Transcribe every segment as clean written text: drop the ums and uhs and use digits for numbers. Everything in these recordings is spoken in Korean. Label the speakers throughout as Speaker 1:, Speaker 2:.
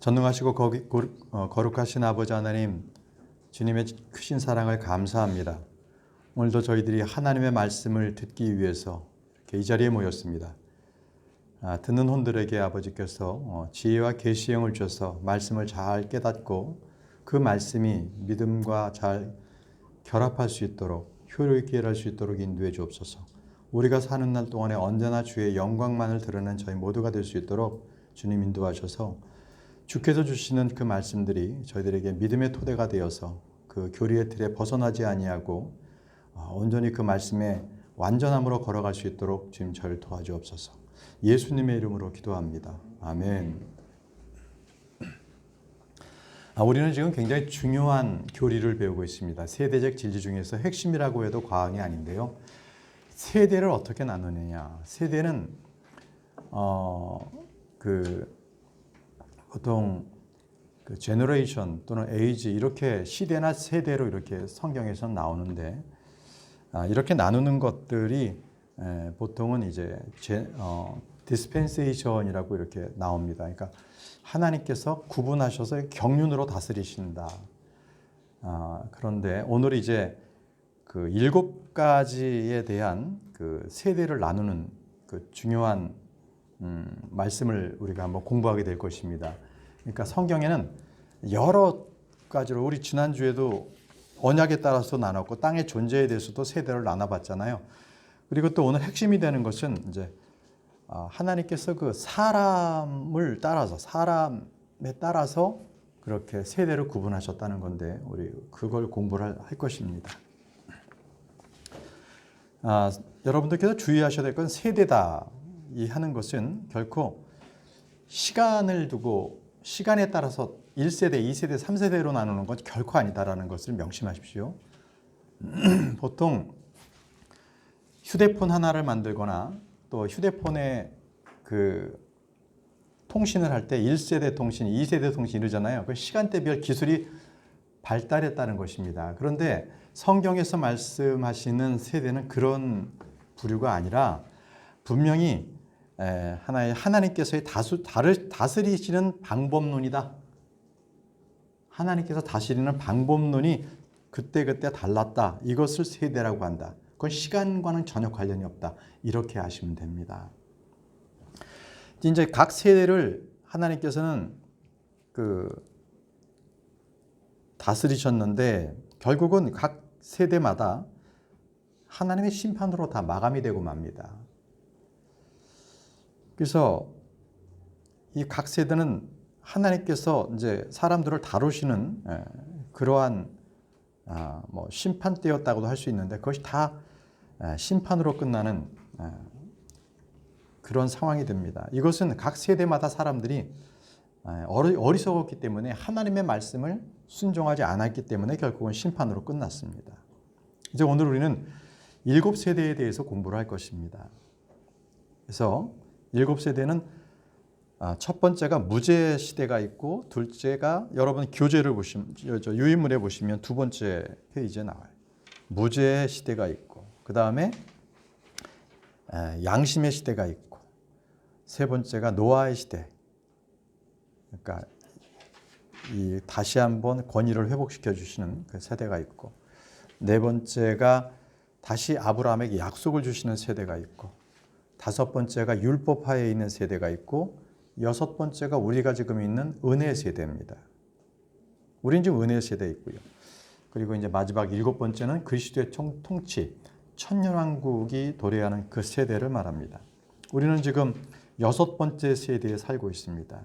Speaker 1: 전능하시고 거룩하신 아버지 하나님, 주님의 크신 사랑을 감사합니다. 오늘도 저희들이 하나님의 말씀을 듣기 위해서 이렇게 이 자리에 모였습니다. 듣는 혼들에게 아버지께서 지혜와 계시의 영을 주셔서 말씀을 잘 깨닫고 그 말씀이 믿음과 잘 결합할 수 있도록 효력 있게 일할 수 있도록 인도해 주옵소서. 우리가 사는 날 동안에 언제나 주의 영광만을 드러내는 저희 모두가 될 수 있도록 주님 인도하셔서 주께서 주시는 그 말씀들이 저희들에게 믿음의 토대가 되어서 그 교리의 틀에 벗어나지 아니하고 온전히 그 말씀에 완전함으로 걸어갈 수 있도록 주님 저를 도와주옵소서. 예수님의 이름으로 기도합니다. 아멘. 우리는 지금 굉장히 중요한 교리를 배우고 있습니다. 세대적 진리 중에서 핵심이라고 해도 과언이 아닌데요. 세대를 어떻게 나누느냐. 세대는 보통 그 제너레이션 또는 에이지 이렇게 시대나 세대로 이렇게 성경에서 나오는데 이렇게 나누는 것들이 보통은 이제 디스펜세이션이라고 이렇게 나옵니다. 그러니까 하나님께서 구분하셔서 경륜으로 다스리신다. 그런데 오늘 이제 그 7가지에 대한 그 세대를 나누는 그 중요한 말씀을 우리가 한번 공부하게 될 것입니다. 그러니까 성경에는 여러 가지로 우리 지난주에도 언약에 따라서 나눴고 땅의 존재에 대해서도 세대를 나눠봤잖아요. 그리고 또 오늘 핵심이 되는 것은 이제 하나님께서 그 사람에 따라서 그렇게 세대를 구분하셨다는 건데 우리 그걸 공부를 할 것입니다. 여러분들께서 주의하셔야 될 건 세대다 이 하는 것은 결코 시간을 두고 시간에 따라서 1세대, 2세대, 3세대로 나누는 건 결코 아니다라는 것을 명심하십시오. 보통 휴대폰 하나를 만들거나 또 휴대폰에 그 통신을 할 때 1세대 통신, 2세대 통신 이러잖아요. 그 시간대별 기술이 발달했다는 것입니다. 그런데 성경에서 말씀하시는 세대는 그런 부류가 아니라 분명히 하나님께서의 다스리시는 방법론이다. 하나님께서 다스리는 방법론이 그때그때 달랐다. 이것을 세대라고 한다. 그건 시간과는 전혀 관련이 없다. 이렇게 아시면 됩니다. 이제 각 세대를 하나님께서는 다스리셨는데 결국은 각 세대마다 하나님의 심판으로 다 마감이 되고 맙니다. 그래서 이 각 세대는 하나님께서 이제 사람들을 다루시는 그러한 심판 때였다고도 할 수 있는데 그것이 다 심판으로 끝나는 그런 상황이 됩니다. 이것은 각 세대마다 사람들이 어리석었기 때문에 하나님의 말씀을 순종하지 않았기 때문에 결국은 심판으로 끝났습니다. 이제 오늘 우리는 7세대에 대해서 공부를 할 것입니다. 그래서 7세대는 첫 번째가 무죄 시대가 있고 둘째가 여러분 교재를 보시면 유인물에 보시면 두 번째 페이지에 나와요. 무죄 시대가 있고 그 다음에 양심의 시대가 있고 세 번째가 노아의 시대. 그러니까 이 다시 한번 권위를 회복시켜 주시는 그 세대가 있고 네 번째가 다시 아브라함에게 약속을 주시는 세대가 있고 다섯 번째가 율법하에 있는 세대가 있고 여섯 번째가 우리가 지금 있는 은혜 세대입니다. 우리는 지금 은혜 세대에 있고요. 그리고 이제 마지막 7번째는 그리스도의 통치, 천년왕국이 도래하는 그 세대를 말합니다. 우리는 지금 6번째 세대에 살고 있습니다.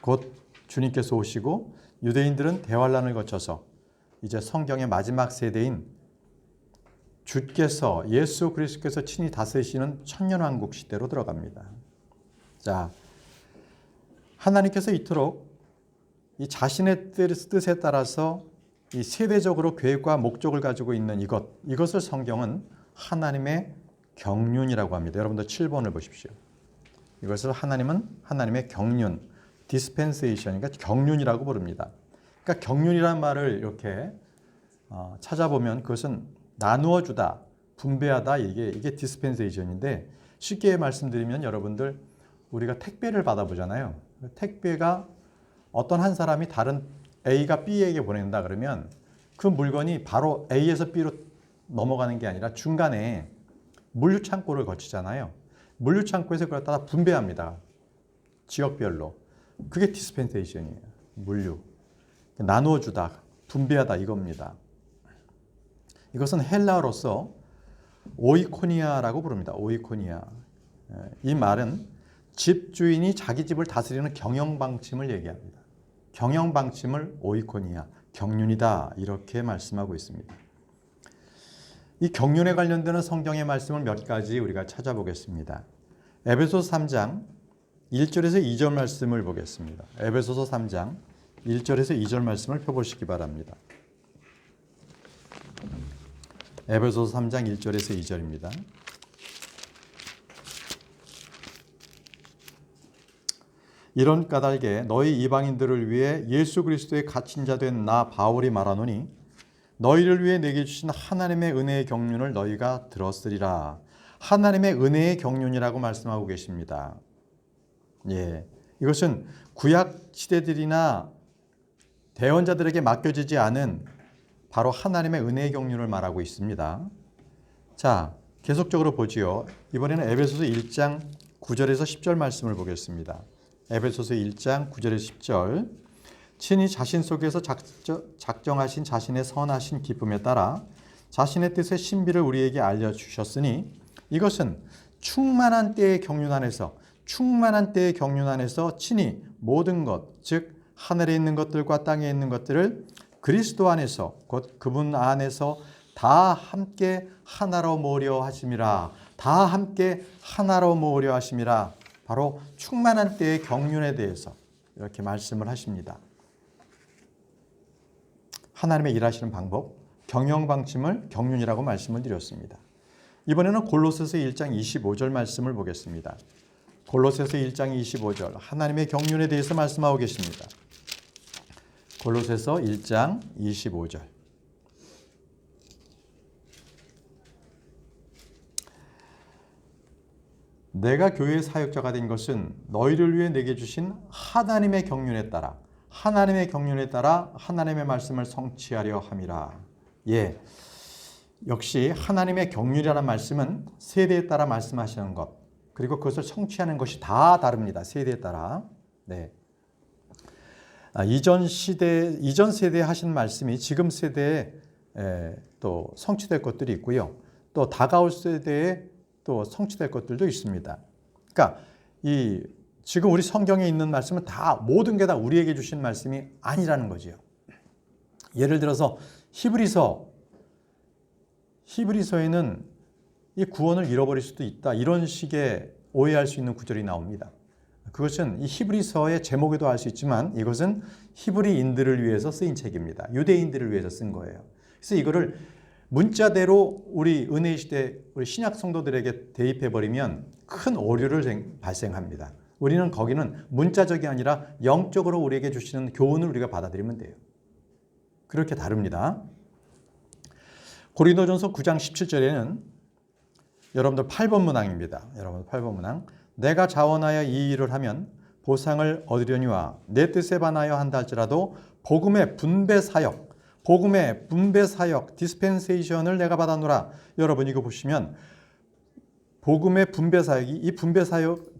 Speaker 1: 곧 주님께서 오시고 유대인들은 대환란을 거쳐서 이제 성경의 마지막 세대인 주께서 예수 그리스도께서 친히 다스리시는 천년왕국 시대로 들어갑니다. 자, 하나님께서 이토록 이 자신의 뜻에 따라서 이 세대적으로 계획과 목적을 가지고 있는 이것을 성경은 하나님의 경륜이라고 합니다. 여러분들 7번을 보십시오. 이것을 하나님은 하나님의 경륜, 디스펜세이션, 그러니까 경륜이라고 부릅니다. 그러니까 경륜이라는 말을 이렇게 찾아보면 그것은 나누어 주다, 분배하다 이게 디스펜세이션인데 쉽게 말씀드리면 여러분들 우리가 택배를 받아보잖아요. 택배가 어떤 한 사람이 다른 A가 B에게 보낸다 그러면 그 물건이 바로 A에서 B로 넘어가는 게 아니라 중간에 물류창고를 거치잖아요. 물류창고에서 그걸 따라 분배합니다. 지역별로. 그게 디스펜세이션이에요. 물류. 나누어주다, 분배하다 이겁니다. 이것은 헬라어로서 오이코니아라고 부릅니다. 오이코니아. 이 말은 집주인이 자기 집을 다스리는 경영방침을 얘기합니다. 경영방침을 오이코니아, 경륜이다 이렇게 말씀하고 있습니다. 이 경륜에 관련되는 성경의 말씀을 몇 가지 우리가 찾아보겠습니다. 에베소서 3장 1절에서 2절 말씀을 보겠습니다. 에베소서 3장 1절에서 2절 말씀을 펴보시기 바랍니다. 에베소서 3장 1절에서 2절입니다. 이런 까닭에 너희 이방인들을 위해 예수 그리스도의 갇힌 자 된 나 바울이 말하노니 너희를 위해 내게 주신 하나님의 은혜의 경륜을 너희가 들었으리라. 하나님의 은혜의 경륜이라고 말씀하고 계십니다. 예, 이것은 구약 시대들이나 대언자들에게 맡겨지지 않은 바로 하나님의 은혜의 경륜을 말하고 있습니다. 자, 계속적으로 보지요. 이번에는 에베소서 1장 9절에서 10절 말씀을 보겠습니다. 에베소서 1장 9절에서 10절. 친히 자신 속에서 작정하신 자신의 선하신 기쁨에 따라 자신의 뜻의 신비를 우리에게 알려주셨으니 이것은 충만한 때의 경륜 안에서 친히 모든 것, 즉 하늘에 있는 것들과 땅에 있는 것들을 그리스도 안에서 곧 그분 안에서 다 함께 하나로 모으려 하심이라. 다 함께 하나로 모으려 하심이라. 바로 충만한 때의 경륜에 대해서 이렇게 말씀을 하십니다. 하나님의 일하시는 방법, 경영방침을 경륜이라고 말씀을 드렸습니다. 이번에는 골로새서 1장 25절 말씀을 보겠습니다. 골로새서 1장 25절 하나님의 경륜에 대해서 말씀하고 계십니다. 골로새서 1장 25절. 내가 교회의 사역자가 된 것은 너희를 위해 내게 주신 하나님의 경륜에 따라 하나님의 말씀을 성취하려 함이라. 예, 역시 하나님의 경륜이라는 말씀은 세대에 따라 말씀하시는 것, 그리고 그것을 성취하는 것이 다 다릅니다. 세대에 따라. 네. 이전 세대에 하신 말씀이 지금 세대에 또 성취될 것들이 있고요. 또 다가올 세대에 또 성취될 것들도 있습니다. 그러니까 지금 우리 성경에 있는 말씀은 다 모든 게 다 우리에게 주신 말씀이 아니라는 거지요. 예를 들어서 히브리서에는 이 구원을 잃어버릴 수도 있다. 이런 식의 오해할 수 있는 구절이 나옵니다. 그것은 이 히브리서의 제목에도 알 수 있지만 이것은 히브리인들을 위해서 쓰인 책입니다. 유대인들을 위해서 쓴 거예요. 그래서 이거를 문자대로 우리 은혜의 시대 우리 신약 성도들에게 대입해버리면 큰 오류를 발생합니다. 우리는 거기는 문자적이 아니라 영적으로 우리에게 주시는 교훈을 우리가 받아들이면 돼요. 그렇게 다릅니다. 고린도전서 9장 17절에는 여러분들 8번 문항입니다. 여러분들 8번 문항. 내가 자원하여 이 일을 하면 보상을 얻으려니와 내 뜻에 반하여 한다 할지라도 복음의 분배 사역, 디스펜세이션을 내가 받아노라. 여러분 이거 보시면 복음의 분배 사역이 이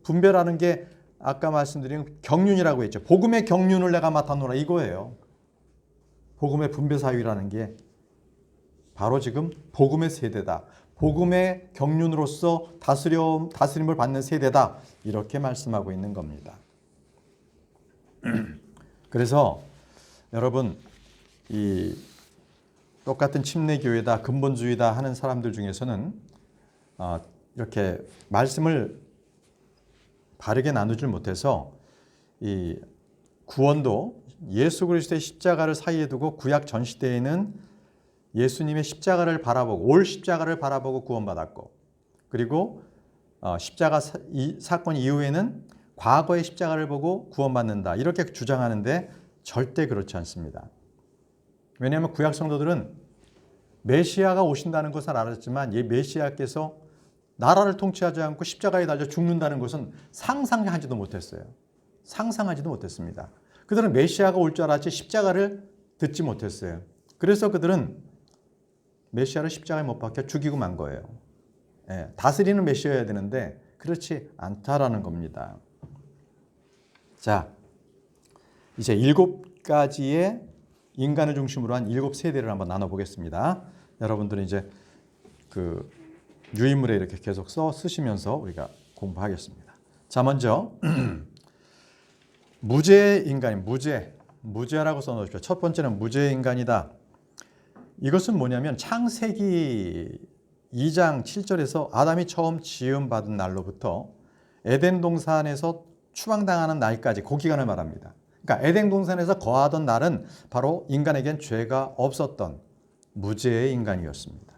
Speaker 1: 분배라는 게 아까 말씀드린 경륜이라고 했죠. 복음의 경륜을 내가 맡아노라 이거예요. 복음의 분배 사역이라는 게 바로 지금 복음의 세대다. 복음의 경륜으로서 다스림을 받는 세대다. 이렇게 말씀하고 있는 겁니다. 그래서 여러분 이 똑같은 침례교회다, 근본주의다 하는 사람들 중에서는 이렇게 말씀을 바르게 나누질 못해서 이 구원도 예수 그리스도의 십자가를 사이에 두고 구약 전 시대에는 예수님의 십자가를 바라보고 올 십자가를 바라보고 구원받았고 그리고 십자가 사건 이후에는 과거의 십자가를 보고 구원받는다 이렇게 주장하는데 절대 그렇지 않습니다. 왜냐하면 구약 성도들은 메시아가 오신다는 것을 알았지만 이 메시아께서 나라를 통치하지 않고 십자가에 달려 죽는다는 것은 상상하지도 못했어요. 상상하지도 못했습니다. 그들은 메시아가 올 줄 알았지 십자가를 듣지 못했어요. 그래서 그들은 메시아를 십자가에 못 박혀 죽이고 만 거예요. 예, 다스리는 메시아여야 되는데 그렇지 않다라는 겁니다. 자, 이제 7가지의 인간을 중심으로 한 7세대를 한번 나눠보겠습니다. 여러분들은 이제 그 유인물에 이렇게 계속 쓰시면서 우리가 공부하겠습니다. 자, 먼저 무죄의 인간인 무죄라고 써놓으십시오. 첫 번째는 무죄의 인간이다. 이것은 뭐냐면 창세기 2장 7절에서 아담이 처음 지음받은 날로부터 에덴 동산에서 추방당하는 날까지 그 기간을 말합니다. 그러니까 에덴 동산에서 거하던 날은 바로 인간에겐 죄가 없었던 무죄의 인간이었습니다.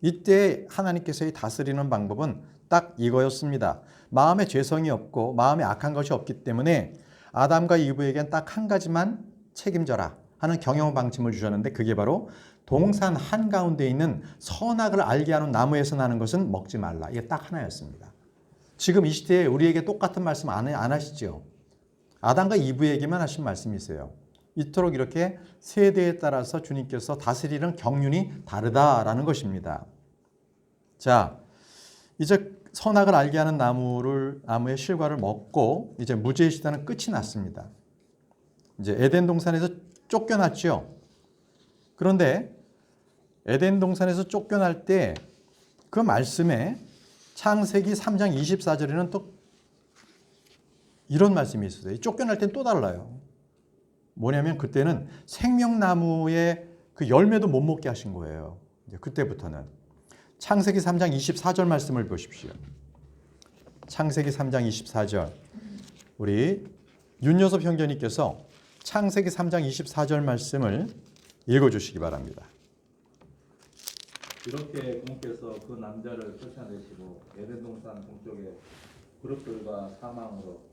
Speaker 1: 이때 하나님께서의 다스리는 방법은 딱 이거였습니다. 마음에 죄성이 없고 마음에 악한 것이 없기 때문에 아담과 이브에겐 딱 한 가지만 책임져라 하는 경영 방침을 주셨는데 그게 바로 동산 한가운데 있는 선악을 알게 하는 나무에서 나는 것은 먹지 말라. 이게 딱 하나였습니다. 지금 이 시대에 우리에게 똑같은 말씀 안 하시죠? 아담과 이브에게만 하신 말씀이세요. 이토록 이렇게 세대에 따라서 주님께서 다스리는 경륜이 다르다라는 것입니다. 자, 이제 선악을 알게 하는 나무의 실과를 먹고 이제 무죄의 시대는 끝이 났습니다. 이제 에덴 동산에서 쫓겨났죠. 그런데 에덴 동산에서 쫓겨날 때 그 말씀에 창세기 3장 24절에는 또 이런 말씀이 있어요. 쫓겨날 땐 또 달라요. 뭐냐면 그때는 생명나무의 그 열매도 못 먹게 하신 거예요. 이제 그때부터는. 창세기 3장 24절 말씀을 보십시오. 창세기 3장 24절. 우리 윤여섭 형제님께서 창세기 3장 24절 말씀을 읽어주시기 바랍니다.
Speaker 2: 이렇게 공께서 그 남자를 쫓아내시고 에덴 동산 동쪽에 그룹들과 사방으로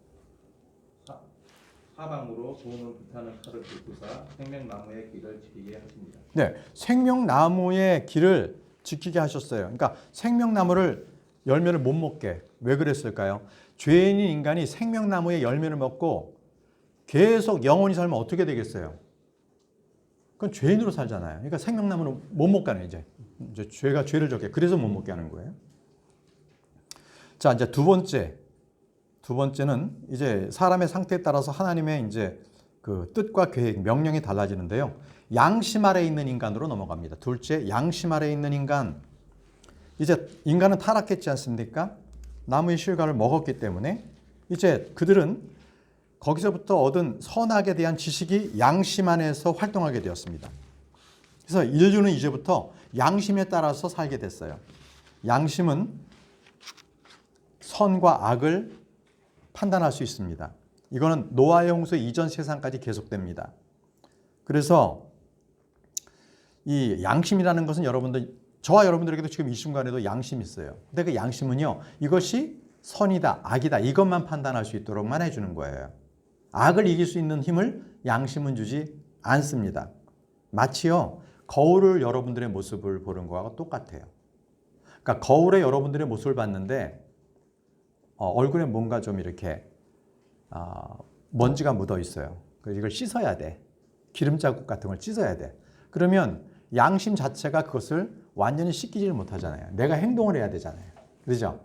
Speaker 2: 돈을 불타는 칼을 뚫고사 생명나무의 길을 지키게 하십니다.
Speaker 1: 네, 생명나무의 길을 지키게 하셨어요. 그러니까 생명나무를 열매를 못 먹게. 왜 그랬을까요? 죄인인 인간이 생명나무의 열매를 먹고 계속 영원히 살면 어떻게 되겠어요? 그건 죄인으로 살잖아요. 그러니까 생명나무는 못 먹게 하는 이제 죄가 죄를 졌게. 그래서 못 먹게 하는 거예요. 자, 이제 두 번째는 이제 사람의 상태에 따라서 하나님의 이제 그 뜻과 계획, 명령이 달라지는데요. 양심 아래에 있는 인간으로 넘어갑니다. 둘째, 양심 아래에 있는 인간. 이제 인간은 타락했지 않습니까? 나무의 실과를 먹었기 때문에 이제 그들은 거기서부터 얻은 선악에 대한 지식이 양심 안에서 활동하게 되었습니다. 그래서 인류는 이제부터 양심에 따라서 살게 됐어요. 양심은 선과 악을 판단할 수 있습니다. 이거는 노아의 홍수 이전 세상까지 계속됩니다. 그래서 이 양심이라는 것은 저와 여러분들에게도 지금 이 순간에도 양심이 있어요. 근데 그 양심은요, 이것이 선이다, 악이다, 이것만 판단할 수 있도록만 해주는 거예요. 악을 이길 수 있는 힘을 양심은 주지 않습니다. 마치요, 거울을 여러분들의 모습을 보는 거하고 똑같아요. 그러니까 거울에 여러분들의 모습을 봤는데 얼굴에 뭔가 좀 이렇게 먼지가 묻어 있어요. 그래서 이걸 씻어야 돼. 기름 자국 같은 걸 씻어야 돼. 그러면 양심 자체가 그것을 완전히 씻기지를 못하잖아요. 내가 행동을 해야 되잖아요. 그렇죠?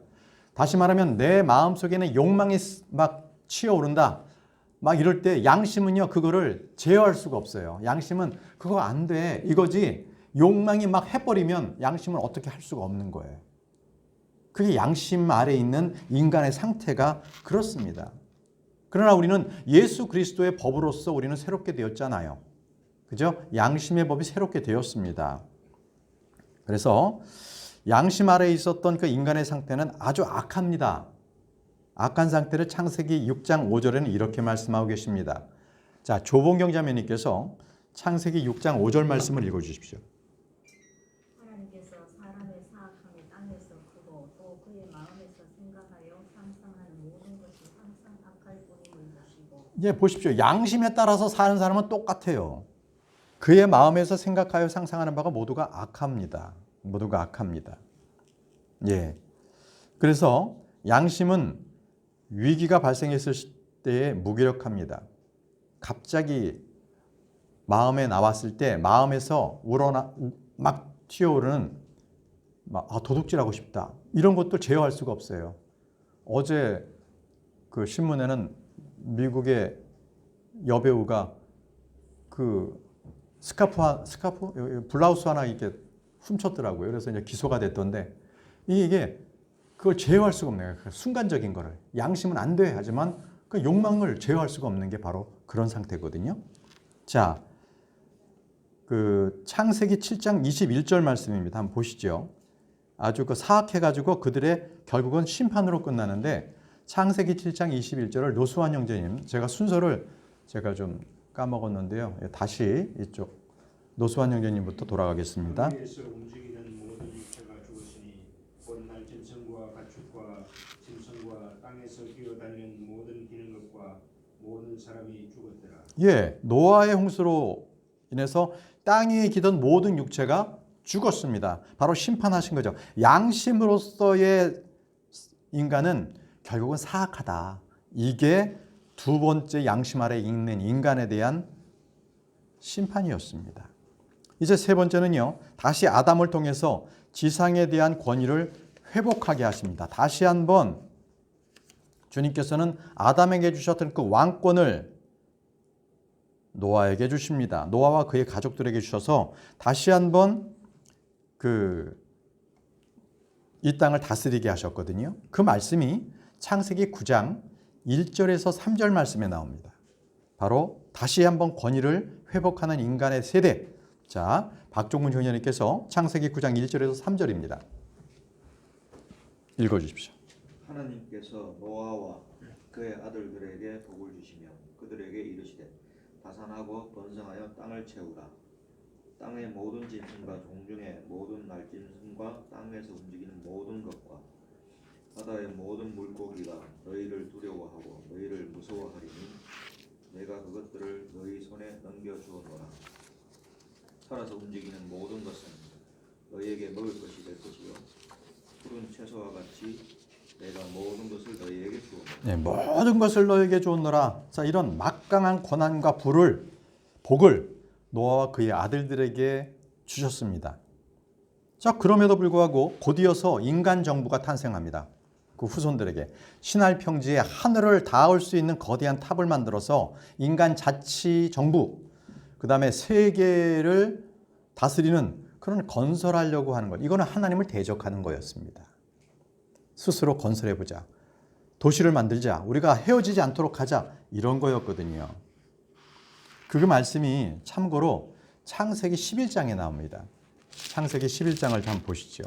Speaker 1: 다시 말하면 내 마음속에는 욕망이 막 치어오른다. 막 이럴 때 양심은요, 그거를 제어할 수가 없어요. 양심은 그거 안 돼, 이거지. 욕망이 막 해버리면 양심은 어떻게 할 수가 없는 거예요. 그게 양심 아래에 있는 인간의 상태가 그렇습니다. 그러나 우리는 예수 그리스도의 법으로서 우리는 새롭게 되었잖아요. 그죠? 양심의 법이 새롭게 되었습니다. 그래서 양심 아래에 있었던 그 인간의 상태는 아주 악합니다. 악한 상태를 창세기 6장 5절에는 이렇게 말씀하고 계십니다. 자, 조봉경 자매님께서 창세기 6장 5절 말씀을 읽어주십시오.
Speaker 3: 하나님께서 사람의 사악함이 땅에서 크고 또 그의 마음에서 생각하여 상상하는 모든 것이 항상 악할 뿐임을 보시고.
Speaker 1: 예, 보십시오. 양심에 따라서 사는 사람은 똑같아요. 그의 마음에서 생각하여 상상하는 바가 모두가 악합니다. 모두가 악합니다. 예. 그래서 양심은 위기가 발생했을 때에 무기력합니다. 갑자기 마음에 나왔을 때 마음에서 막 튀어오르는 도둑질하고 싶다. 이런 것도 제어할 수가 없어요. 어제 그 신문에는 미국의 여배우가 그 스카프 블라우스 하나 이렇게 훔쳤더라고요. 그래서 이제 기소가 됐던데 이게 그걸 제어할 수가 없네요. 순간적인 거를 양심은 안 돼 하지만 그 욕망을 제어할 수가 없는 게 바로 그런 상태거든요. 자, 그 창세기 7장 21절 말씀입니다. 한번 보시죠. 아주 그 사악해가지고 그들의 결국은 심판으로 끝나는데 창세기 7장 21절을 노수환 형제님, 제가 순서를 제가 좀 까먹었는데요. 다시 이쪽 노수환 형제님부터 돌아가겠습니다.
Speaker 4: 땅에서 움직이는 모든 육체가 죽었으니 곧 날 짐승과 가축과 짐승과 땅에서 기어다니는 모든 기는 것과 모든 사람이 죽었더라.
Speaker 1: 예, 노아의 홍수로 인해서 땅 위에 기던 모든 육체가 죽었습니다. 바로 심판하신 거죠. 양심으로서의 인간은 결국은 사악하다. 이게 두 번째 양심 아래 있는 인간에 대한 심판이었습니다. 이제 세 번째는요. 다시 아담을 통해서 지상에 대한 권위를 회복하게 하십니다. 다시 한번 주님께서는 아담에게 주셨던 그 왕권을 노아에게 주십니다. 노아와 그의 가족들에게 주셔서 다시 한번 이 땅을 다스리게 하셨거든요. 그 말씀이 창세기 9장 1절에서 3절 말씀에 나옵니다. 바로 다시 한번 권위를 회복하는 인간의 세대. 자, 박종문 형제님께서 창세기 9장 1절에서 3절입니다. 읽어주십시오.
Speaker 5: 하나님께서 노아와 그의 아들들에게 복을 주시며 그들에게 이르시되 다산하고 번성하여 땅을 채우라. 땅의 모든 짐승과 종중의 모든 날짐승과 땅에서 움직이는 모든 것과 바다의 모든 물고기가 너희를 두려워하고 너희를 무서워하리니 내가 그것들을 너희 손에 넘겨주었노라. 살아서 움직이는 모든 것은 너희에게 먹을 것이 될 것이요 푸른 채소와 같이 내가 모든 것을 너희에게 주었노라.
Speaker 1: 네, 모든 것을 너에게 주었노라. 자, 이런 막강한 권한과 복을 노아와 그의 아들들에게 주셨습니다. 자, 그럼에도 불구하고 곧이어서 인간 정부가 탄생합니다. 그 후손들에게 신할 평지에 하늘을 닿을 수 있는 거대한 탑을 만들어서 인간 자치 정부, 그 다음에 세계를 다스리는 그런 건설하려고 하는 것. 이거는 하나님을 대적하는 거였습니다. 스스로 건설해보자. 도시를 만들자. 우리가 헤어지지 않도록 하자. 이런 거였거든요. 그 말씀이 참고로 창세기 11장에 나옵니다. 창세기 11장을 한번 보시죠.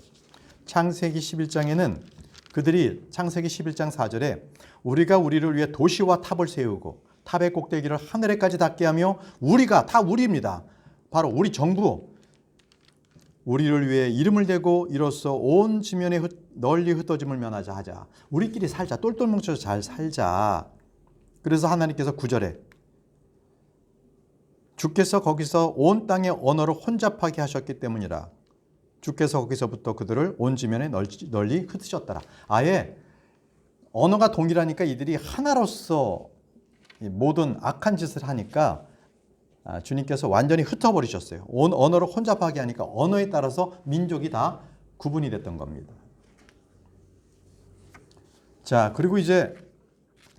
Speaker 1: 창세기 11장에는 그들이 창세기 11장 4절에 우리가 우리를 위해 도시와 탑을 세우고 탑의 꼭대기를 하늘에까지 닿게 하며 우리가 다 우리입니다. 바로 우리 정부. 우리를 위해 이름을 대고 이로써 온 지면에 널리 흩어짐을 면하자 하자. 우리끼리 살자. 똘똘 뭉쳐서 잘 살자. 그래서 하나님께서 9절에 주께서 거기서 온 땅의 언어를 혼잡하게 하셨기 때문이라. 주께서 거기서부터 그들을 온 지면에 널리 흩으셨더라. 아예 언어가 동일하니까 이들이 하나로서 모든 악한 짓을 하니까 주님께서 완전히 흩어버리셨어요. 온 언어를 혼잡하게 하니까 언어에 따라서 민족이 다 구분이 됐던 겁니다. 자, 그리고 이제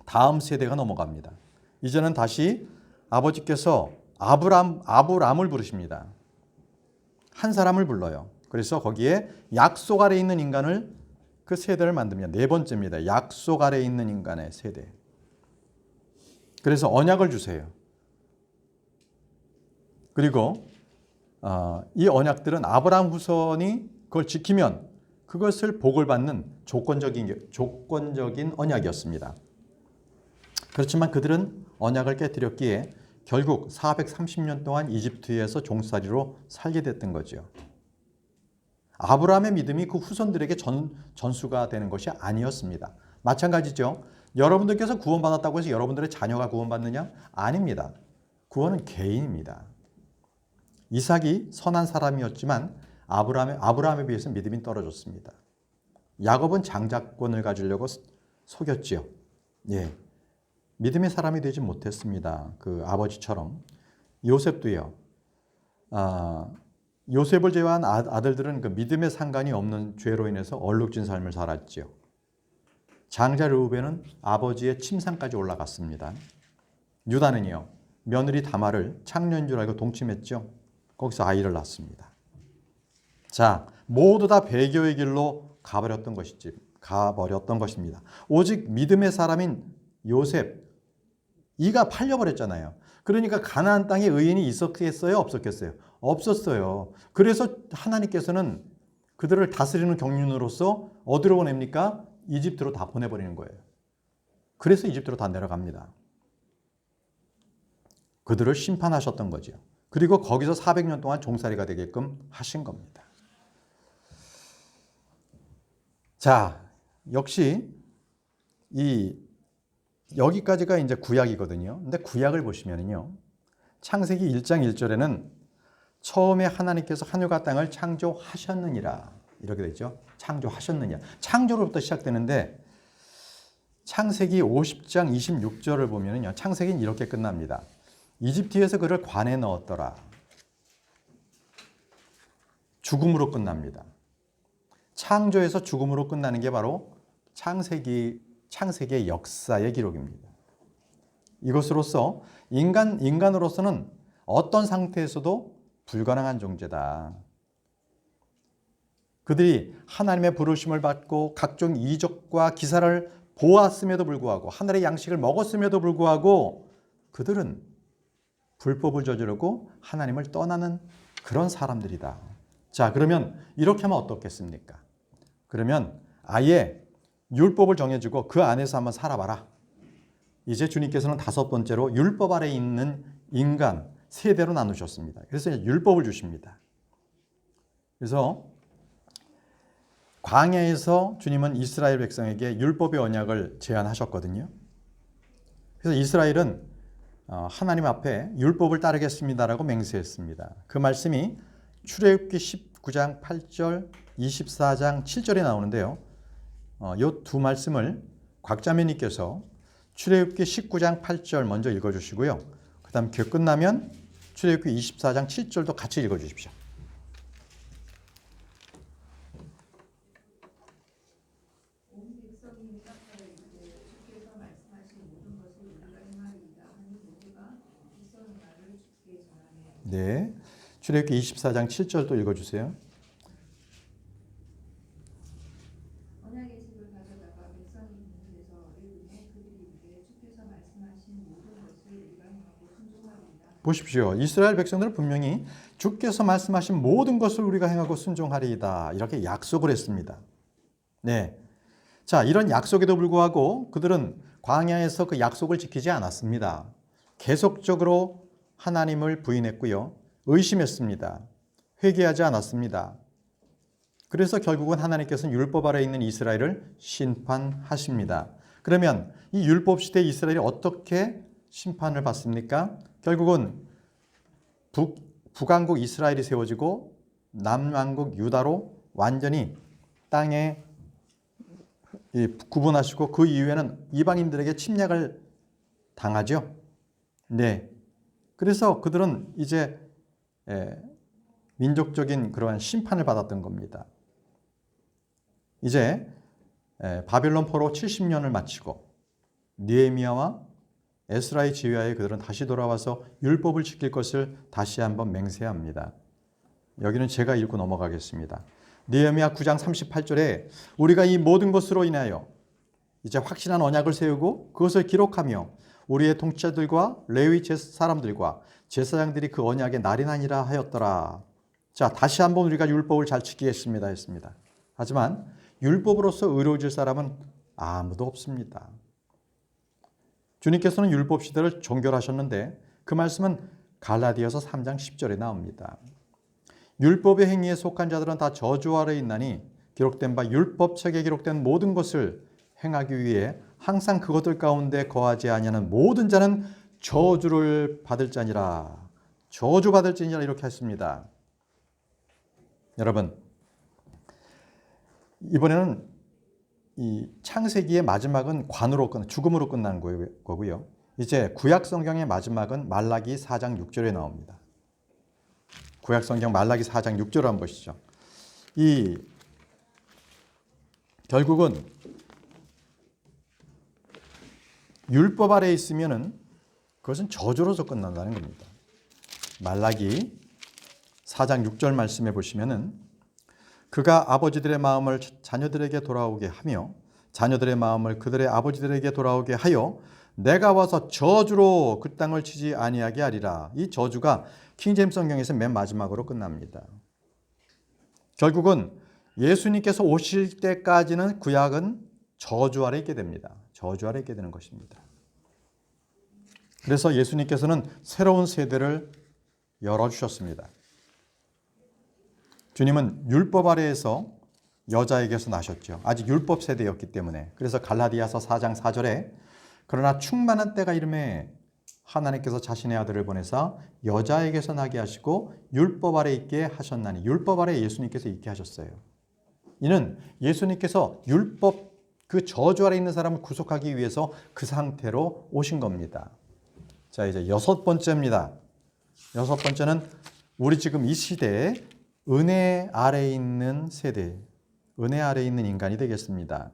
Speaker 1: 다음 세대가 넘어갑니다. 이제는 다시 아버지께서 아브람을 부르십니다. 한 사람을 불러요. 그래서 거기에 약속 아래 있는 인간을 그 세대를 만듭니다. 네 번째입니다. 약속 아래 있는 인간의 세대. 그래서 언약을 주세요. 그리고 이 언약들은 아브라함 후손이 그걸 지키면 그것을 복을 받는 조건적인 언약이었습니다. 그렇지만 그들은 언약을 깨뜨렸기에 결국 430년 동안 이집트에서 종살이로 살게 됐던 거죠. 아브라함의 믿음이 그 후손들에게 전수가 되는 것이 아니었습니다. 마찬가지죠. 여러분들께서 구원받았다고 해서 여러분들의 자녀가 구원받느냐? 아닙니다. 구원은 개인입니다. 이삭이 선한 사람이었지만 아브라함에 비해서 믿음이 믿음의 사람이 되지 못했습니다. 그 아버지처럼. 요셉도요. 요셉을 제외한 아들들은 그 믿음에 상관이 없는 죄로 인해서 얼룩진 삶을 살았죠. 장자 르우벤은 아버지의 침상까지 올라갔습니다. 유다는요, 며느리 다말을 창녀인 줄 알고 동침했죠. 거기서 아이를 낳습니다. 자, 모두 다 배교의 길로 가버렸던 것입니다. 오직 믿음의 사람인 요셉, 이가 팔려버렸잖아요. 그러니까 가나안 땅에 의인이 있었겠어요? 없었겠어요? 없었어요. 그래서 하나님께서는 그들을 다스리는 경륜으로서 어디로 보냅니까? 이집트로 다 보내버리는 거예요. 그래서 이집트로 다 내려갑니다. 그들을 심판하셨던 거죠. 그리고 거기서 400년 동안 종살이가 되게끔 하신 겁니다. 자, 역시 여기까지가 이제 구약이거든요. 근데 구약을 보시면요. 창세기 1장 1절에는 처음에 하나님께서 하늘과 땅을 창조하셨느니라. 이렇게 되죠. 창조하셨느냐. 창조로부터 시작되는데 창세기 50장 26절을 보면요. 창세기는 이렇게 끝납니다. 이집트에서 그를 관에 넣었더라. 죽음으로 끝납니다. 창조에서 죽음으로 끝나는 게 바로 창세기의 역사의 기록입니다. 이것으로서 인간으로서는 어떤 상태에서도 불가능한 존재다. 그들이 하나님의 부르심을 받고 각종 이적과 기사를 보았음에도 불구하고 하늘의 양식을 먹었음에도 불구하고 그들은 불법을 저지르고 하나님을 떠나는 그런 사람들이다. 자, 그러면 이렇게 하면 어떻겠습니까? 그러면 아예 율법을 정해주고 그 안에서 한번 살아봐라. 이제 주님께서는 5번째로 율법 아래 있는 인간 세대로 나누셨습니다. 그래서 율법을 주십니다. 그래서 광야에서 주님은 이스라엘 백성에게 율법의 언약을 제안하셨거든요. 그래서 이스라엘은 하나님 앞에 율법을 따르겠습니다라고 맹세했습니다. 그 말씀이 출애굽기 19장 8절, 24장 7절에 나오는데요. 이 두 말씀을 곽자매님께서 출애굽기 19장 8절 먼저 읽어주시고요. 그 다음 그 끝나면 출애굽기 24장 7절도 같이 읽어주십시오.
Speaker 3: 온 백성이 깎아야 이르되 주께서 말씀하신 모든 것을 우리가 행하리이다 하니 모두가 이스라엘 말을 주께 전하매.
Speaker 1: 네, 출애굽기 24장 7절도 읽어주세요.
Speaker 3: 언약의 집을 가져다가 백성이 있는 데서 이르매 그들이 이르되 주께서 말씀하신 모든 것을 우리가 행하고 순종하리이다.
Speaker 1: 보십시오. 이스라엘 백성들은 분명히 주께서 말씀하신 모든 것을 우리가 행하고 순종하리이다. 이렇게 약속을 했습니다. 네. 자, 이런 약속에도 불구하고 그들은 광야에서 그 약속을 지키지 않았습니다. 계속적으로 하나님을 부인했고요. 의심했습니다. 회개하지 않았습니다. 그래서 결국은 하나님께서는 율법 아래 있는 이스라엘을 심판하십니다. 그러면 이 율법 시대 이스라엘이 어떻게 심판을 받습니까? 결국은 북왕국 이스라엘이 세워지고 남왕국 유다로 완전히 땅에 구분하시고 그 이후에는 이방인들에게 침략을 당하죠. 네. 그래서 그들은 이제 민족적인 그러한 심판을 받았던 겁니다. 이제 바벨론 포로 70년을 마치고 느헤미야와 에스라의 지휘하에 그들은 다시 돌아와서 율법을 지킬 것을 다시 한번 맹세합니다. 여기는 제가 읽고 넘어가겠습니다. 느헤미야 9장 38절에 우리가 이 모든 것으로 인하여 이제 확실한 언약을 세우고 그것을 기록하며 우리의 통치자들과 레위 사람들과 제사장들이 그 언약에 날인하니라 하였더라. 자, 다시 한번 우리가 율법을 잘 지키겠습니다 했습니다. 하지만 율법으로서 의로워질 사람은 아무도 없습니다. 주님께서는 율법 시대를 종결하셨는데 그 말씀은 갈라디아서 3장 10절에 나옵니다. 율법의 행위에 속한 자들은 다 저주 아래 있나니 기록된 바 율법책에 기록된 모든 것을 행하기 위해 항상 그것들 가운데 거하지 아니하는 모든 자는 저주를 받을 자니라. 저주받을 자니라 이렇게 했습니다. 여러분, 이번에는 이 창세기의 마지막은 죽음으로 끝난 거고요. 이제 구약 성경의 마지막은 말라기 4장 6절에 나옵니다. 구약 성경 말라기 4장 6절을 한번 보시죠. 이 결국은 율법 아래에 있으면은 그것은 저주로서 끝난다는 겁니다. 말라기 4장 6절 말씀해 보시면은 그가 아버지들의 마음을 자녀들에게 돌아오게 하며 자녀들의 마음을 그들의 아버지들에게 돌아오게 하여 내가 와서 저주로 그 땅을 치지 아니하게 하리라. 이 저주가 킹제임스 성경에서 맨 마지막으로 끝납니다. 결국은 예수님께서 오실 때까지는 구약은 저주 아래 있게 됩니다. 저주 아래 있게 되는 것입니다. 그래서 예수님께서는 새로운 세대를 열어주셨습니다. 주님은 율법 아래에서 여자에게서 나셨죠. 아직 율법 세대였기 때문에. 그래서 갈라디아서 4장 4절에 그러나 충만한 때가 이르매 하나님께서 자신의 아들을 보내사 여자에게서 나게 하시고 율법 아래 있게 하셨나니, 율법 아래 예수님께서 있게 하셨어요. 이는 예수님께서 율법 그 저주 아래 있는 사람을 구속하기 위해서 그 상태로 오신 겁니다. 자, 이제 여섯 번째입니다. 여섯 번째는 우리 지금 이 시대에 은혜 아래에 있는 세대, 은혜 아래에 있는 인간이 되겠습니다.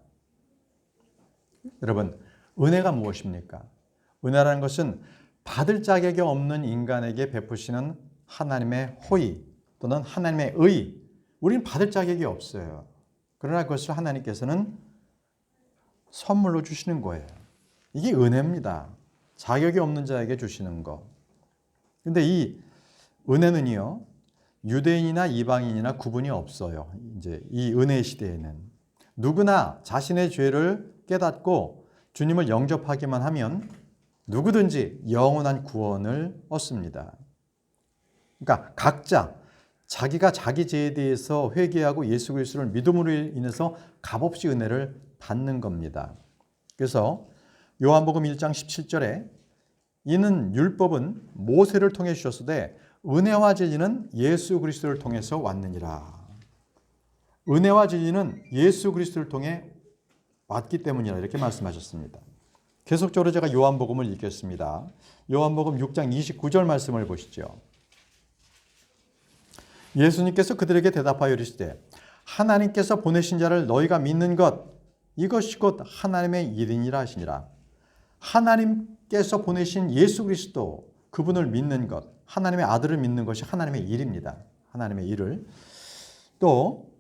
Speaker 1: 여러분, 은혜가 무엇입니까? 은혜라는 것은 받을 자격이 없는 인간에게 베푸시는 하나님의 호의 또는 하나님의 의. 우리는 받을 자격이 없어요. 그러나 그것을 하나님께서는 선물로 주시는 거예요. 이게 은혜입니다. 자격이 없는 자에게 주시는 거. 근데 이 은혜는요, 유대인이나 이방인이나 구분이 없어요. 이제 이 은혜 시대에는 누구나 자신의 죄를 깨닫고 주님을 영접하기만 하면 누구든지 영원한 구원을 얻습니다. 그러니까 각자 자기가 자기 죄에 대해서 회개하고 예수 그리스도를 믿음으로 인해서 값없이 은혜를 받는 겁니다. 그래서 요한복음 1장 17절에 이는 율법은 모세를 통해 주셨으되 은혜와 진리는 예수 그리스도를 통해서 왔느니라. 은혜와 진리는 예수 그리스도를 통해 왔기 때문이라 이렇게 말씀하셨습니다. 계속적으로 제가 요한복음을 읽겠습니다. 요한복음 6장 29절 말씀을 보시죠. 예수님께서 그들에게 대답하여 이르시되 하나님께서 보내신 자를 너희가 믿는 것 이것이 곧 하나님의 일이니라 하시니라. 하나님께서 보내신 예수 그리스도 그분을 믿는 것, 하나님의 아들을 믿는 것이 하나님의 일입니다. 하나님의 일을. 또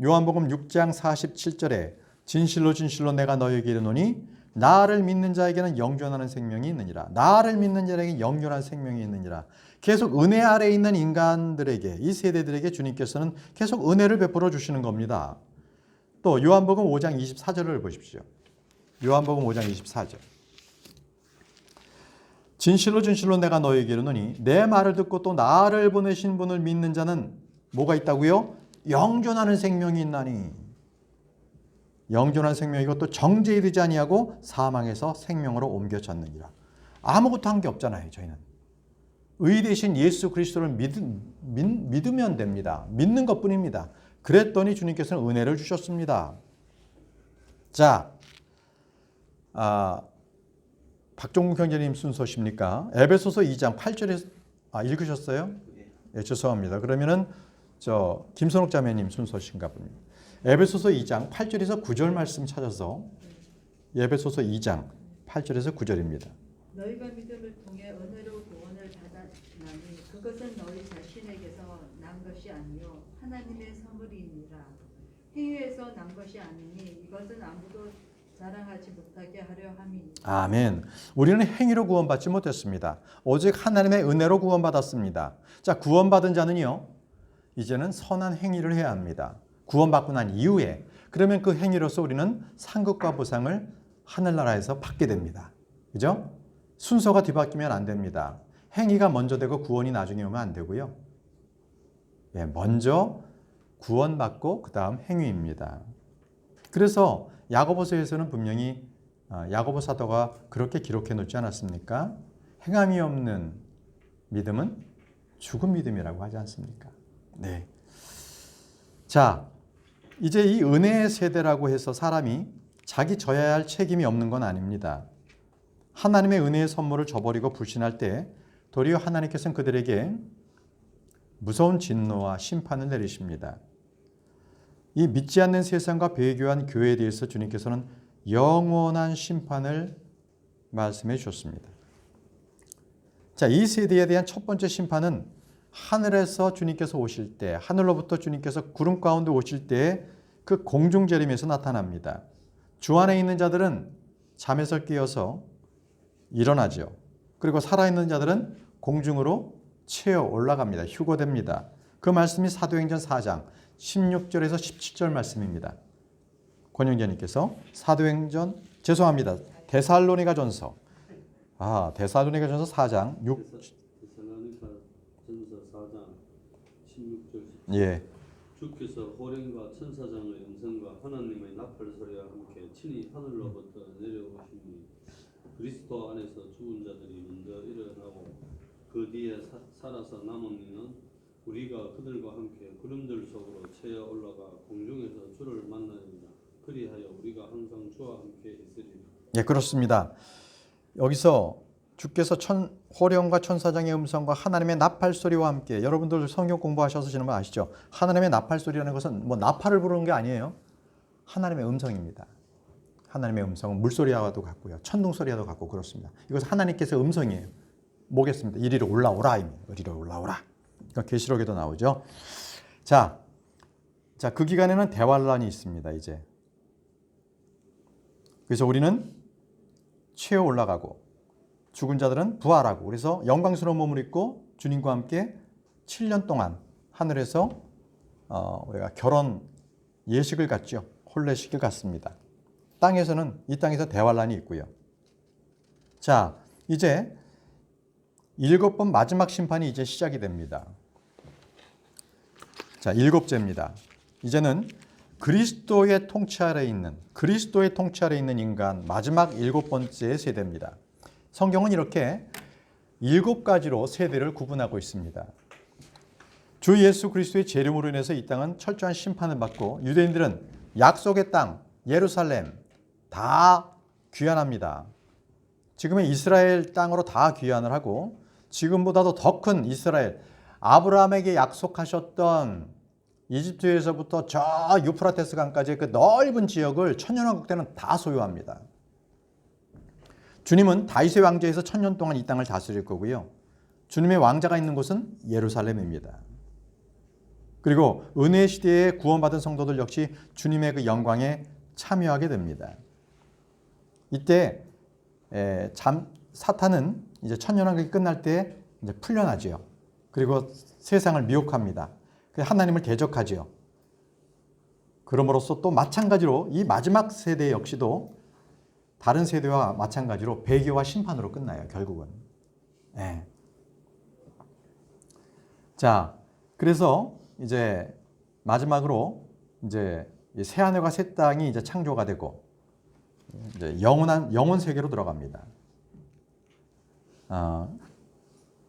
Speaker 1: 요한복음 6장 47절에 진실로 진실로 내가 너희에게 이르노니 나를 믿는 자에게는 영존하는 생명이 있느니라. 나를 믿는 자에게 영존한 생명이 있느니라. 계속 은혜 아래에 있는 인간들에게, 이 세대들에게 주님께서는 계속 은혜를 베풀어 주시는 겁니다. 또 요한복음 5장 24절을 보십시오. 요한복음 5장 24절. 진실로 진실로 내가 너희에게 이르노니 내 말을 듣고 또 나를 보내신 분을 믿는 자는 뭐가 있다고요? 영존하는 생명이 있나니. 영존한 생명이고 또 정죄에 이르지 아니하고 사망에서 생명으로 옮겨졌느니라. 아무것도 한 게 없잖아요. 저희는 의 대신 예수 그리스도를 믿으면 됩니다. 믿는 것뿐입니다. 그랬더니 주님께서는 은혜를 주셨습니다. 자, 박종국 형제님 순서십니까? 에베소서 2장 8절에 읽으셨어요? 예, 죄송합니다. 그러면은 김선욱 자매님 순서신가 봅니다. 에베소서 2장 8절에서 9절 말씀 찾아서 에베소서 2장 8절에서 9절입니다.
Speaker 6: 너희가 믿음을 통해 은혜로 구원을 받았나니 그것은 너희 자신에게서 난 것이 아니요 하나님의 선물이니라. 행위에서 난 것이 아니니 이것은 아무도 자랑하지 못하게 하려 함이니라.
Speaker 1: 아멘. 우리는 행위로 구원받지 못했습니다. 오직 하나님의 은혜로 구원받았습니다. 자, 구원받은 자는요, 이제는 선한 행위를 해야 합니다. 구원받고 난 이후에. 그러면 그 행위로서 우리는 상급과 보상을 하늘나라에서 받게 됩니다. 그죠? 순서가 뒤바뀌면 안 됩니다. 행위가 먼저 되고 구원이 나중에 오면 안 되고요. 예, 먼저 구원받고 그 다음 행위입니다. 그래서 야고보서에서는 분명히 야고보 사도가 그렇게 기록해 놓지 않았습니까? 행함이 없는 믿음은 죽은 믿음이라고 하지 않습니까? 네. 자, 이제 이 은혜의 세대라고 해서 사람이 자기 져야 할 책임이 없는 건 아닙니다. 하나님의 은혜의 선물을 저버리고 불신할 때 도리어 하나님께서는 그들에게 무서운 진노와 심판을 내리십니다. 이 믿지 않는 세상과 배교한 교회에 대해서 주님께서는 영원한 심판을 말씀해 주셨습니다. 자, 이 세대에 대한 첫 번째 심판은 하늘에서 주님께서 오실 때, 하늘로부터 주님께서 구름 가운데 오실 때 그 공중 재림에서 나타납니다. 주 안에 있는 자들은 잠에서 깨어서 일어나죠. 그리고 살아있는 자들은 공중으로 채어 올라갑니다. 휴거됩니다. 그 말씀이 사도행전 4장 16절에서 17절 말씀입니다. 권영재님께서 데살로니가전서 4장 6
Speaker 7: 데살로니가 전서 4장 16절
Speaker 1: 예.
Speaker 7: 주께서 호령과 천사장의 음성과 하나님의 나팔 소리와 함께 친히 하늘로부터 내려오시니 그리스도 안에서 죽은 자들이 먼저 일어나고 그 뒤에 살아서 남은 이는 우리가 그들과 함께 구름들 속으로 채어 올라가 공중에서 주를 만나리라. 그리하여 우리가 항상 주와 함께 있으리라.
Speaker 1: 예, 그렇습니다. 여기서 주께서 호령과 천사장의 음성과 하나님의 나팔 소리와 함께, 여러분들 성경 공부하셔서 아시죠? 하나님의 나팔 소리라는 것은 뭐 나팔을 부르는 게 아니에요. 하나님의 음성입니다. 하나님의 음성은 물소리와도 같고요, 천둥 소리와도 같고 그렇습니다. 이것은 하나님께서 음성이에요. 뭐겠습니다. 이리로 올라오라. 이리로 올라오라. 계시록에도 나오죠. 자, 그 기간에는 대환란이 있습니다. 이제. 그래서 우리는 채어 올라가고 죽은 자들은 부활하고, 그래서 영광스러운 몸을 입고 주님과 함께 7년 동안 하늘에서 우리가 결혼 예식을 갖죠. 혼례식을 갖습니다. 이 땅에서 대환란이 있고요. 자, 이제 7번 마지막 심판이 이제 시작이 됩니다. 자, 7제입니다. 이제는 그리스도의 통치 아래에 있는 인간, 마지막 7번째 세대입니다. 성경은 이렇게 7가지로 세대를 구분하고 있습니다. 주 예수 그리스도의 재림으로 인해서 이 땅은 철저한 심판을 받고, 유대인들은 약속의 땅 예루살렘 다 귀환합니다. 지금의 이스라엘 땅으로 다 귀환을 하고, 지금보다도 더 큰 이스라엘, 아브라함에게 약속하셨던 이집트에서부터 저 유프라테스 강까지의 그 넓은 지역을 천년왕국 때는 다 소유합니다. 주님은 다윗의 왕좌에서 1000년 동안 이 땅을 다스릴 거고요. 주님의 왕자가 있는 곳은 예루살렘입니다. 그리고 은혜의 시대에 구원받은 성도들 역시 주님의 그 영광에 참여하게 됩니다. 이때 사탄은 이제 천년왕국이 끝날 때 이제 풀려나지요. 그리고 세상을 미혹합니다. 하나님을 대적하지요. 그럼으로써 또 마찬가지로 이 마지막 세대 역시도 다른 세대와 마찬가지로 배교와 심판으로 끝나요. 결국은. 네. 자, 그래서 이제 마지막으로 이제 새 하늘과 새 땅이 이제 창조가 되고 이제 영원 세계로 들어갑니다.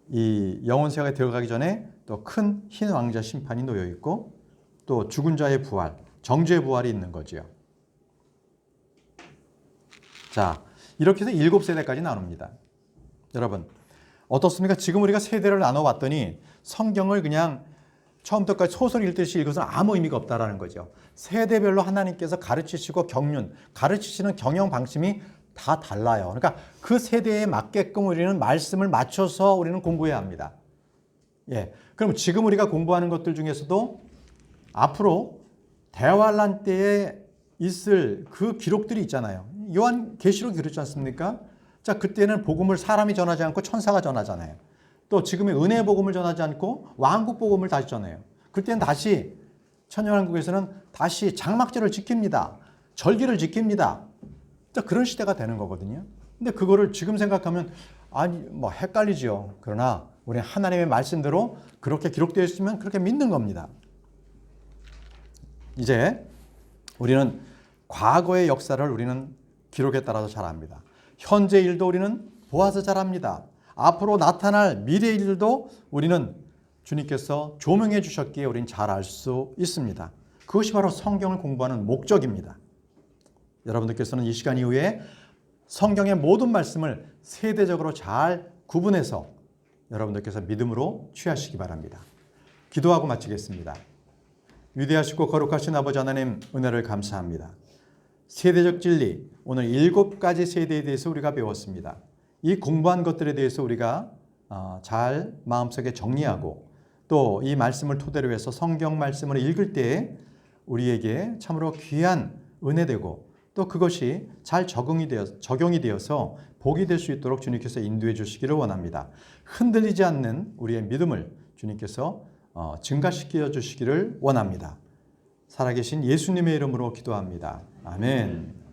Speaker 1: 이 영원 세계에 들어가기 전에 또 큰 흰 왕자 심판이 놓여 있고, 또 죽은 자의 부활, 정죄의 부활이 있는 거죠. 자, 이렇게 해서 7세대까지 나눕니다. 여러분, 어떻습니까? 지금 우리가 세대를 나눠봤더니 성경을 그냥 처음부터까지 소설 읽듯이 읽어서 아무 의미가 없다라는 거죠. 세대별로 하나님께서 가르치시고 가르치시는 경영 방침이 다 달라요. 그러니까 그 세대에 맞게끔 우리는 말씀을 맞춰서 우리는 공부해야 합니다. 예. 그럼 지금 우리가 공부하는 것들 중에서도 앞으로 대환란 때에 있을 그 기록들이 있잖아요. 요한계시록이 그렇지 않습니까? 자, 그때는 복음을 사람이 전하지 않고 천사가 전하잖아요. 또 지금의 은혜의 복음을 전하지 않고 왕국 복음을 다시 전해요. 그때는 다시 천년왕국에서는 다시 장막절을 지킵니다. 절기를 지킵니다. 자, 그런 시대가 되는 거거든요. 근데 그거를 지금 생각하면 뭐 헷갈리죠. 그러나 우리 하나님의 말씀대로 그렇게 기록되어 있으면 그렇게 믿는 겁니다. 이제 우리는 과거의 역사를 우리는 기록에 따라서 잘 압니다. 현재 일도 우리는 보아서 잘 압니다. 앞으로 나타날 미래 일들도 우리는 주님께서 조명해 주셨기에 우리는 잘 알 수 있습니다. 그것이 바로 성경을 공부하는 목적입니다. 여러분들께서는 이 시간 이후에 성경의 모든 말씀을 세대적으로 잘 구분해서 여러분들께서 믿음으로 취하시기 바랍니다. 기도하고 마치겠습니다. 위대하시고 거룩하신 아버지 하나님, 은혜를 감사합니다. 세대적 진리, 오늘 7가지 세대에 대해서 우리가 배웠습니다. 이 공부한 것들에 대해서 우리가 잘 마음속에 정리하고 또 이 말씀을 토대로 해서 성경 말씀을 읽을 때에 우리에게 참으로 귀한 은혜되고 또 그것이 잘 적용이 되어서 복이 될 수 있도록 주님께서 인도해 주시기를 원합니다. 흔들리지 않는 우리의 믿음을 주님께서 증가시켜 주시기를 원합니다. 살아계신 예수님의 이름으로 기도합니다. 아멘.